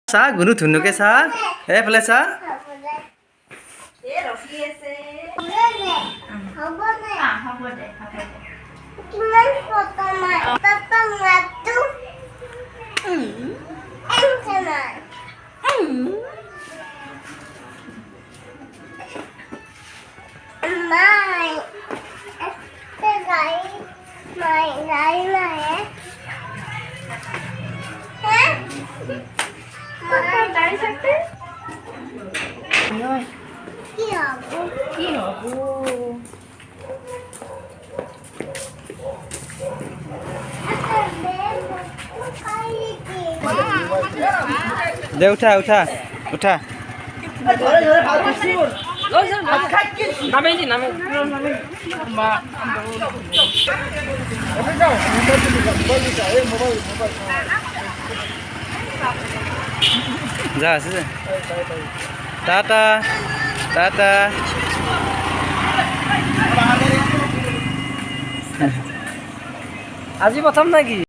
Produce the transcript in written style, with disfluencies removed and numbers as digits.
চা গুনু ধুনুকে চা এইফালে চা দে উঠা উঠা উঠা যা আছে যে টাটা টাটা আজি প্ৰথম নাকি